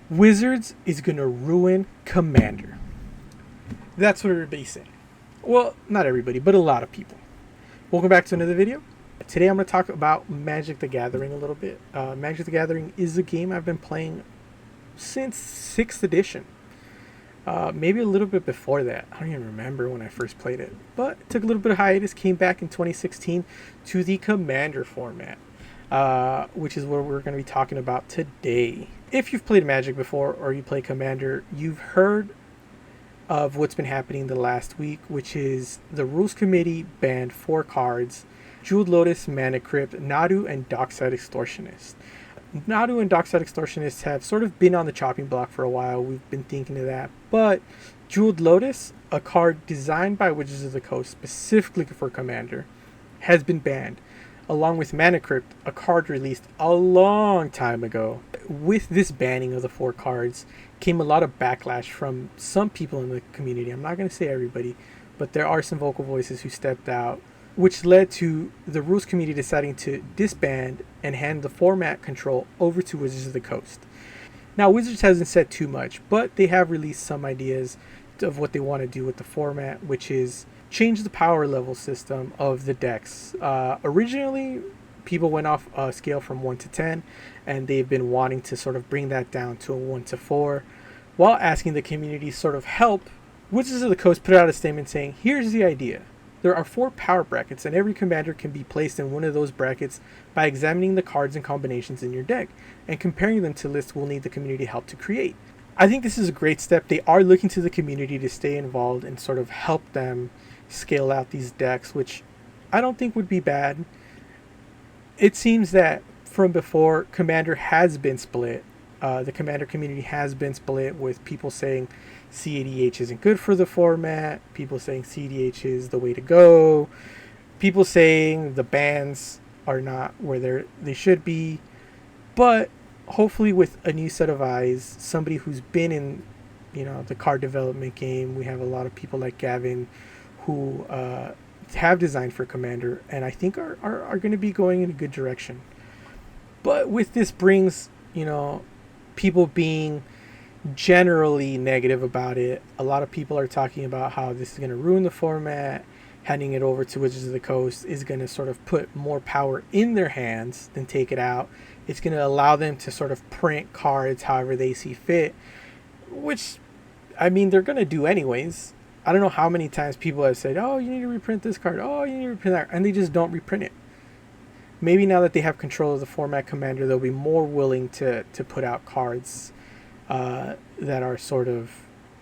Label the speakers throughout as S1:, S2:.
S1: Wizards is going to ruin Commander. That's what everybody's saying. Well, not everybody, but a lot of people. Welcome back to another video. Today I'm going to talk about Magic the Gathering a little bit. Magic the Gathering is a game I've been playing since 6th edition. Maybe a little bit before that. I don't even remember when I first played it. But it took a little bit of hiatus, came back in 2016 to the Commander format, which is what we're going to be talking about today. If you've played Magic before or you play Commander, you've heard of what's been happening the last week, which is the Rules Committee banned 4 cards: Jeweled Lotus, Mana Crypt, Nadu, and Dockside Extortionist. Nadu and Dockside Extortionist have sort of been on the chopping block for a while. We've been thinking of that. But Jeweled Lotus, a card designed by Wizards of the Coast specifically for Commander, has been banned, along with Mana Crypt, a card released a long time ago. With this banning of the 4 cards came a lot of backlash from some people in the community. I'm not going to say everybody, but there are some vocal voices who stepped out, which led to the Rules Committee deciding to disband and hand the format control over to Wizards of the Coast. Now, Wizards hasn't said too much, but they have released some ideas of what they want to do with the format, which is change the power level system of the decks. Originally, people went off a scale from 1 to 10, and they've been wanting to sort of bring that down to a 1 to 4, while asking the community sort of help. Wizards of the Coast put out a statement saying, here's the idea. There are 4 power brackets, and every commander can be placed in one of those brackets by examining the cards and combinations in your deck and comparing them to lists we'll need the community help to create. I think this is a great step. They are looking to the community to stay involved and sort of help them scale out these decks, which I don't think would be bad. It seems that from before, Commander has been split. The Commander community has been split, with people saying CADH isn't good for the format, people saying CDH is the way to go, people saying the bans are not where they should be. But hopefully with a new set of eyes, somebody who's been in the card development game, we have a lot of people like Gavin who have designed for Commander, and I think are going to be going in a good direction. But with this brings people being generally negative about it. A lot of people are talking about how this is going to ruin the format. Handing it over to Wizards of the Coast is going to sort of put more power in their hands than take it out. It's going to allow them to sort of print cards however they see fit, which, I mean, they're going to do anyways. I don't know how many times people have said, oh, you need to reprint this card, oh, you need to reprint that, and they just don't reprint it. Maybe now that they have control of the format Commander, they'll be more willing to put out cards that are sort of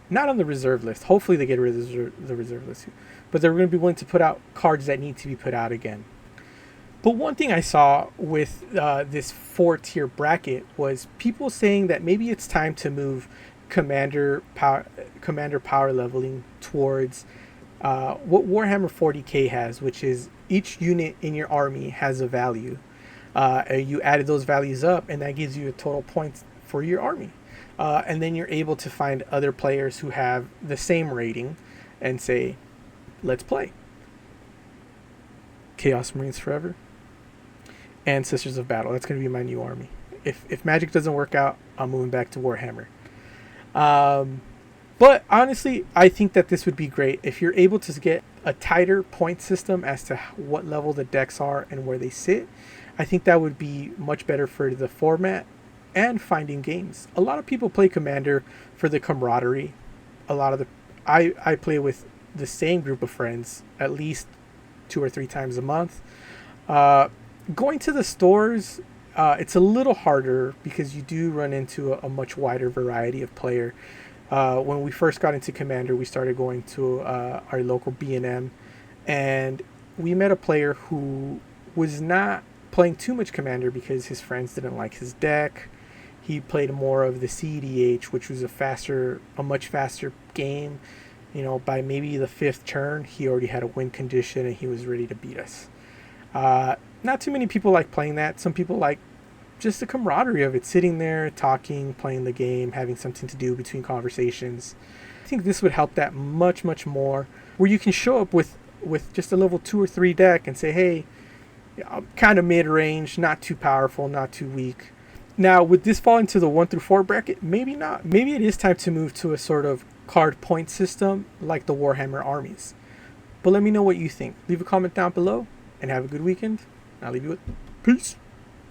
S1: not on the reserve list. Hopefully they get rid of the reserve list, but they're going to be willing to put out cards that need to be put out again. But one thing I saw with this 4-tier bracket was people saying that maybe it's time to move Commander power leveling towards what Warhammer 40k has, which is each unit in your army has a value. You added those values up, and that gives you a total points for your army. And then you're able to find other players who have the same rating and say, let's play. Chaos Marines Forever and Sisters of Battle. That's going to be my new army. If Magic doesn't work out, I'm moving back to Warhammer. But honestly, I think that this would be great if you're able to get a tighter point system as to what level the decks are and where they sit. I think that would be much better for the format and finding games. A lot of people play Commander for the camaraderie. I play with the same group of friends at least 2 or 3 times a month. Going to the stores, it's a little harder because you do run into a much wider variety of player. When we first got into Commander, we started going to our local B&M, and we met a player who was not playing too much Commander because his friends didn't like his deck. He played more of the CDH, which was a much faster game. By maybe the 5th turn, he already had a win condition and he was ready to beat us. Not too many people like playing that. Some people like just the camaraderie of it, sitting there, talking, playing the game, having something to do between conversations. I think this would help that much, much more, where you can show up with just a level 2 or 3 deck and say, hey, I'm kind of mid-range, not too powerful, not too weak. Now, would this fall into the 1 through 4 bracket? Maybe not. Maybe it is time to move to a sort of card point system like the Warhammer armies. But let me know what you think. Leave a comment down below and have a good weekend. I'll leave you with peace.